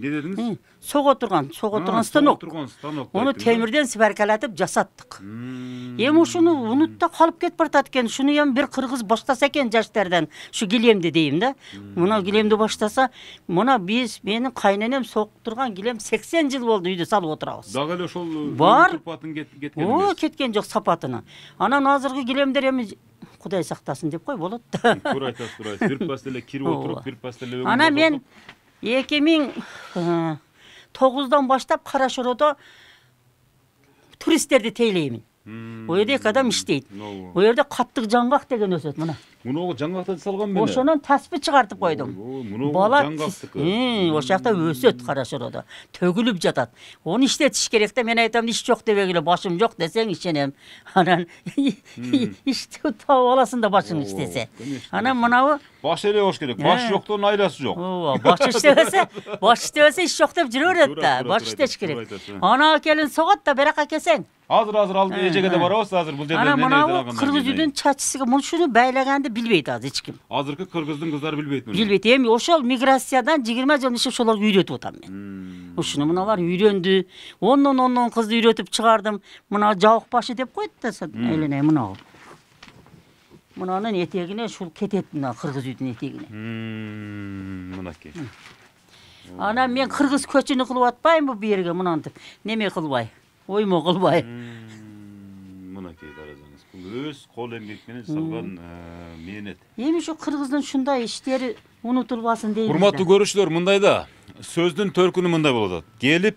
Не dediniz? Soğuk oturgan stanok. Oturgan stanok. Onu temirden siperkalatıp jasattık. Hem şunu unutta kalıp ketip baratken, şunu hem bir kırgız başlasa eken yaşlardan, şu gilemde deyim de. Muna gilemde başlasa, muna benim kaynenem soğukturgan gilem 80 yıl oldu uydu salıp oturabız. Dağı ele şol Var. turpatın ketken O emес. ketken yok sapatına. Ana nazırgı gilemder hem Kuday saktasın dep koy bolat. Tur aytasiz, tur aytasiz. Bir pastele kirip oturup, bir pastele Ana men 2009'dan başlap Karaşoro'da turistlerdi teyleymin. O yerde adam işteydi. O yerde kattık cangak degen ösöt muna. Muну жаңгактан салган мен. Oşonun tasbih çıkartıp koydum. Muну Bala жаңгактыкы. o şakta ösöt Karaşoro'da. Tögülüp jatat. Onu işletiş gerek de men aytam iş yok debegile başım yok desen işenem. Anan işte ta olasın da başın iştese. Ana mınavu Baş ele hoş gerek. Baş yoktan aylası yok. baş iştese iş yok dep жүрөр da. Baş işteş gerek. Ana kelin soğat da beraka kesen. Hazır aldı ejege de barabız hazır bu Ana mınavu Kırgız yüdün çaçısıga bunu şunu baylagandı bilbeydi az hiç kim. Hazırkı Kırgızdın kızları bilbeyt mi? Bilbeydi. Hem oşol migrasiyadan 20 yıl işe şolar üretip otam men. Uşunu mınalar ürendi. Ondan kızdı üretip çıkardım. Mına javuk başı dep koydu da eline mınavu. Mınanın eteğine şul ketet mına Kırgız yüdün eteğine. Mınaki. Ana men Kırgız köçünü kılıp atpayım bu yerge mınantıp. Neme kılbay? Oymo kılbay. Mınaki karazanız. Bu öz kol emgekmenen salgan menet. Yemi şu Kırgızdın şunday işleri unutulmasın deymiz. Урматтуу көрүүчүлөр, мындайда сөздүн төркүнү мындай болот атат. Келип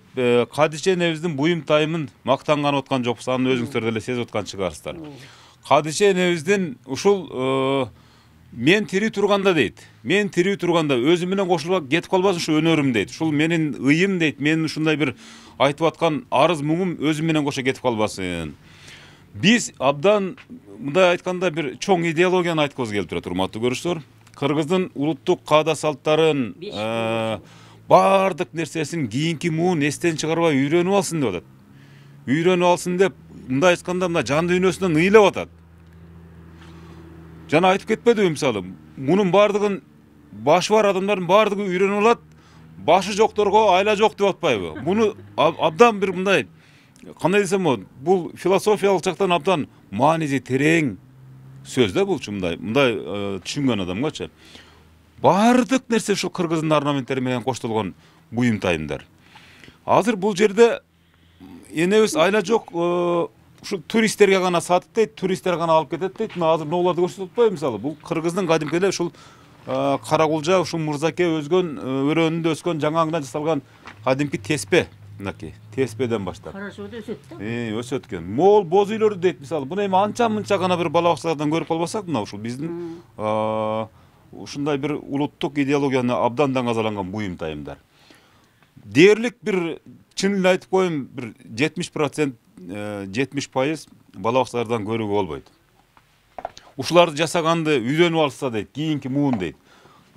Кадише энебиздин буюм тайымын мактанган аткан жокпуз, аны өзүңүздөр деле сезип аткан чыгарсыздар. Кадише энебиздин ушул мен тирүү турганда дейт. Мен тирүү турганда өзүм менен кошулуп кетип калбасын ушу өнөрүм дейт. Ушул менин ыйым дейт. Менин ушундай бир айтып аткан арыз муңум өзүм менен кошо кетип калбасын. Биз абдан мындай айтканда бир чоң идеологияны айткыбыз келип турат, урматтуу көрүүчүлөр. Кыргыздын улуттук каада салттарын, бардык нерсесин кийинки муун эстен чыгарбай үйрөнүп алсын деп атат. Үйрөнүп алсын деп мындай айтканда мына жан дүйнөсүнөн ыйлап атат. Жана айтып кетпедиби мисалы, мунун бардыгын башы бар адамдардын бардыгы үйрөнүп алат, башы жокторго айла жок деп атпайбы? Муну абдан бир мындай кандай десем болот, бул философиялык жактан абдан мааниси терең сөз да бул мындай түшүнгөн адамгачы. Бардык нерсе ушул кыргыздын орнаменттери менен коштолгон буюм тайымдар. Азыр бул жерде энебиз айла жок ушул туристтерге гана сатып дейт, туристтер гана алып кетет дейт. Мына азыр нооларды көрсөтүп атпайбы мисалы? Бул кыргыздын кадимки эле ушул Каракулжа, ушул Мырзаке өзгөн өрөөнүндө өскөн жаңаңдан жасалган кадимки теспе. Мынакей, теспеден баштап. Карашоодо өсөт да. Өсөт экен. Мол боз үйлөрдү дейт мисалы. Буну эми анча-мынча гана бир бала бакчалардан көрүп калбасак, мына ушул биздин ушундай бир улуттук идеологияны абдан даңазаланган буюм тайымдар. Дээрлик бир чын эле айтып коеюн, бир 70%, 70% бала бакчалардан көрүүгө болбойт. Ушуларды жасаганды үйрөнүп алса дейт, кийинки муун дейт.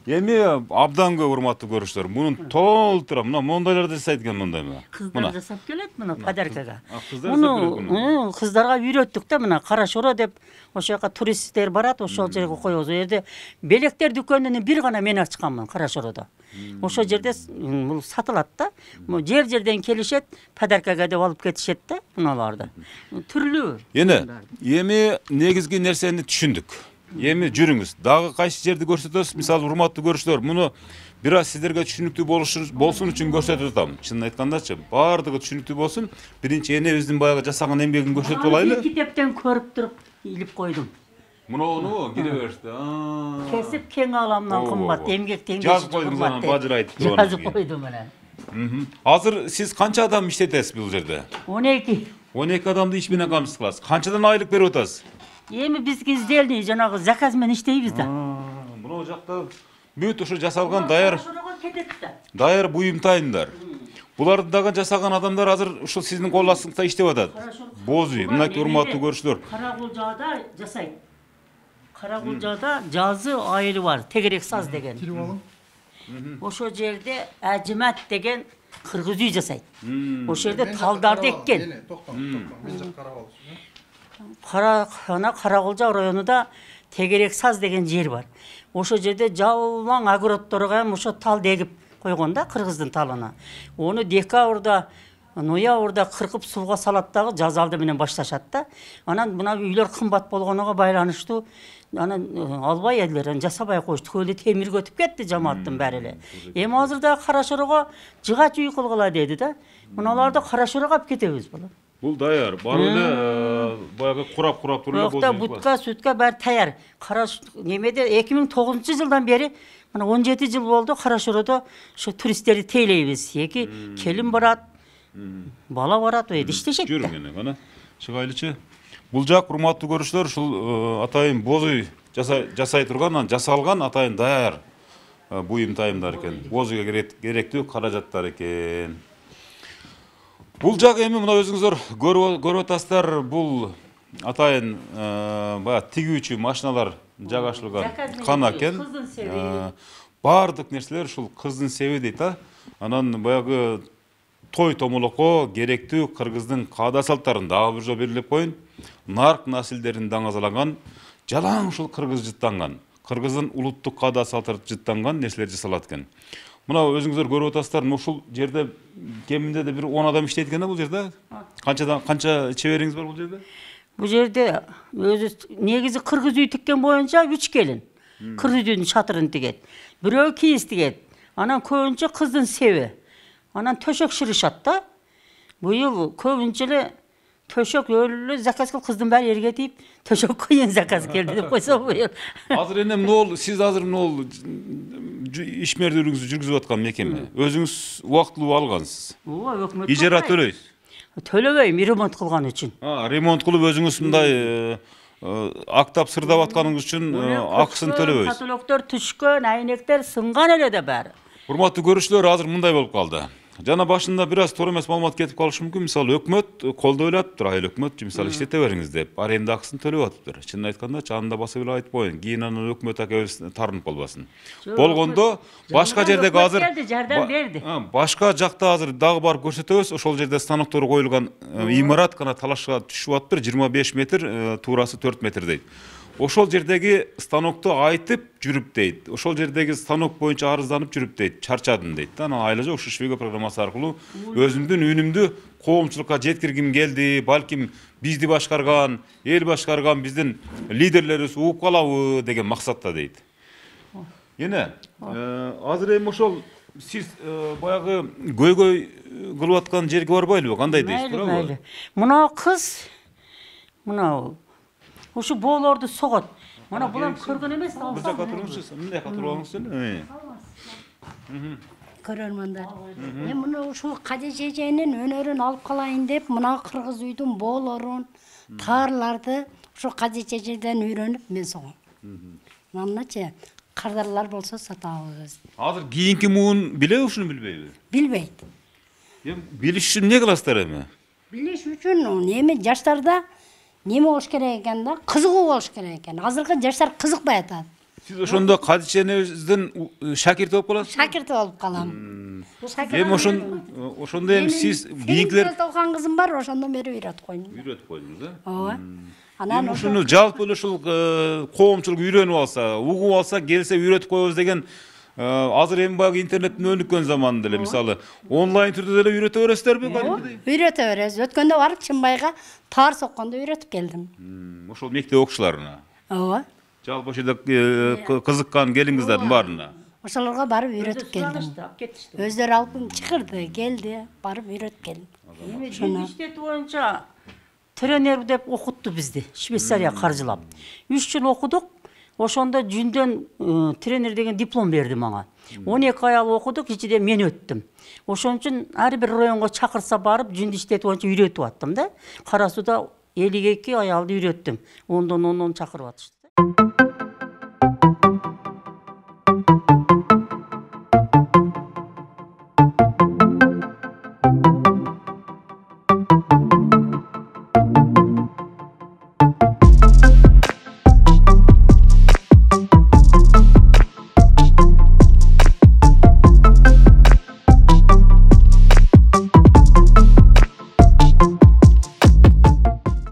Эми абдан көп урматтуу көрүүчүлөр, мунун толтура мондайларды жасайт экен мындай мына. Кыздар жасап келет мына подаркага. Кыздар жасап келет муну. Кыздарга үйрөттүк да мына Карашоро деп ошол жака туристтер барат, ошол жерге коебуз. О жерде белектер дүкөнүнүн бир гана мен ачканмын Карашороодо. Ошол жерде бул сатылат да. Жерден келишет, подаркага деп алып кетишет да муналарды. Түрлүү. Эми негизги нерсени түшүндүк. Эми жүрүңүз. Дагы кайсы жерди көрсөтөбүз? Мисалы, урматтуу көрүүчүлөр, муну бир аз сиздерге түшүнүктүү болсун үчүн көрсөтүп атам. Чынын айткандачы, бардыгы түшүнүктүү болсун. Биринчи энебиздин баягы жасаган эмгегин көрсөтүп алайлы. Китептен көрүп туруп илип койдум. Муну кире беришти. Кесип кең аламдан кымбат, эмгек теңдеш. Жазып койдуңуз анан бажырайт. Жазып койдум анан. Азыр сиз канча адам иштетесиз бул жерде? 12. 12 адамды иш менен камсыз кыласыз. Канчадан айлык берип атасыз? Эми бизге изделди, жанагы заказ менен иштейбиз да. Мына жакта бүт ушу жасалган даяр буюм тайымдар. Буларды дагы жасаган адамдар азыр ушул сиздин кол астыңызда иштеп атат. Боз үй, мынакей урматтуу көрүүчүлөр. Каракулжада жасайт. Каракулжада жазы айылы бар, Тегерек саз деген. Ошол жерде Ажимат деген кыргыз үй жасайт. Ошол жерде талдарды эккен. Каракулжа районунда Тегерек саз деген жер бар. Ошол жерде жалаң огородторго ошо тал дегип койгон да кыргыздын талына. Onu декабрда, ноябрда кыркып сууга салат дагы жаз алды менен башташат да. Анан мына үйлөр кымбат болгонуга байланыштуу анан албай элдер, жасабай коюшту. Көлү темиргөтүп кетти жамааттын баары эле. Эми азыр да Кара-Чорого жыгач үй кылгыла деди да. Муналарды Кара-Чорого алып кетебиз балам. Бул даяр. Бар эле баягы курап туруп эле Бокта бутка, сүткө баары таяр. Немеде 2009-жылдан бери мына 17 жыл болду Кара-Чородо ошо туристтерди тейлейбиз. Эки келин барат, бала барат, иштешет да. Жүрүң эне, чыгайлычы. Бул жак урматтуу көрүүчүлөр, ушул атайын боз үй жасай турган, жасалган атайын даяр буюм тайымдар экен. Боз үйгө керектүү каражаттар экен. Бул жак эми мына өзүңүздөр көрүп атасыздар, бул атайын баягы тигүүчү машиналар жагашылган кана экен. Бардык нерселер ушул кыздын себи дейт да. Анан баягы той томолокко керектүү кыргыздын каада салттарын дагы бир жолу белгилеп коюн. Нарк насилдерин даңазаланган, жалаң ушул кыргыз жыттанган, кыргыздын улуттук каада салттары жыттанган нерселер жасалат экен. Мына өзүңүздөр көрүп атасыздар, ушул жерде кеминде де бир 10 адам иштейт экен да бул жерде. Канча чебериңиз бар бул жерде? Бул жерде өзү негизи кыргыз үй тиккен боюнча 3 келин. Кыргыз үйдүн чатырын тигет. Бирөө кийиз тигет. Анан көбүнчө кыздын себи. Анан төшөк шырышат да. Быйыл көбүнчө эле төшөк өлү заказ кылып кыздын баары эрге тийип, төшөк кыйын заказ келди деп койсо быйыл. Азыр эне мынол сиз азыр мынол ишмердүүлүгүңүздү жүргүзүп аткан мекеме. Өзүңүз убактылуу алгансыз. Ооба, өкмөт. Ижара төлөйсүз. Төлөбөйм, ремонт кылган үчүн. Ремонт кылып өзүңүз мындай актап сырдап атканыңыз үчүн акысын төлөбөйсүз. Каталогдор түшкөн, айнектер сынган эле да баары. Урматтуу көрүүчүлөр, азыр мындай болуп калды. Жана башында бир аз туура эмес маалымат кетип калышы мүмкүн. Мисалы, өкмөт колдой эле атыптыр, айыл өкмөт, мисалы иштете бериңиз деп, аренда акысын төлөп атыптыр. Чынын айтканда, чанында басып эле айтып коеюн. Кийин анан өкмөт акебиз тарынып калбасын. Болгондо башка жердеги азыр жардам берди. Башка жакта азыр дагы барып көрсөтөбүз. Ошол жерде станоктор коюлган имарат гана талашка түшүп атыптыр. 25 метр, туурасы 4 метр дейт. Ошол жердеги станокту айтып жүрүп дейт. Ошол жердеги станок боюнча арызданып жүрүп дейт. Чарчадым дейт. Анан айлажа ушул Швиго программасы аркылуу өзүмдүн үнүмдү коомчулукка жеткиргим келди. Балким бизди башкарган, эл башкарган биздин лидерлерибиз угуп калабы деген максатта дейт. Эне, азыр эми ошол сиз баягы көйгөй кылып аткан жерге барбайлыбы? Кандай дейсиз, туурабы? Мына кыз, мына ушу боолорду согот. Мына булам көргөн эмес, Бир жакка туруңузчу, мындай жакка туруп алыңызчы. Көрөрмандар. Мен мына ушул Кадиже эженин өнөрүн алып калайын деп, мына кыргыз үйдүн боолорун, таарларды ушу Кадиже эжеден үйрөнүп мен согом. Мыначы кардарлар болсо сатабыз. Азыр кийинки муун билеби, ушуну билбейби? Билбейт. Эми билиш үчүн эмне кыласыздар эми? Билиш үчүн эми жаштарда неме болуш керек экен да, кызыгуу болуш керек экен. Азыркы жаштар кызыкпай атат. Сиз ошондо Кадиже энебиздин шакирти болуп каласыз? Шакирти болуп калам. Эми ошондо эми сиз кийинкилер окуган кызым бар, ошондон бери үйрөтүп койдум. үйрөтүп койдуңуз, да? Ооба. Анан ушуну жалпы эле ушул коомчулук үйрөнүп алса, угуп алса, келсе үйрөтүп коебуз деген азыр эми баягы интернеттин өнүккөн заманында эле, мисалы, онлайн түрдө деле үйрөтө бересиздерби? Үйрөтө беребиз. Өткөндө барып Чынбайга таар соккондо үйрөтүп келдим. Ошол мектеп окуучуларына. Ооба. Жалпы ошол жерде кызыккан келиңиздердин баарына. Ошолорго барып үйрөтүп келдим. Өздөрү алып чыгырды, келди, барып үйрөтүп келдим. Эми иштети боюнча тренер деп окутту бизди, Швейцария каржылап. 3 жыл окудук. Ошондо жүндөн тренер деген диплом берди мага. 12 ай окудук, ичинде мен өттүм. Ошон үчүн ар бир районго чакырса барып, жүндү иштети боюнча үйрөтүп аттым да. Кара Сууда 52 аялды үйрөттүм. 10-дон чакырып атышты.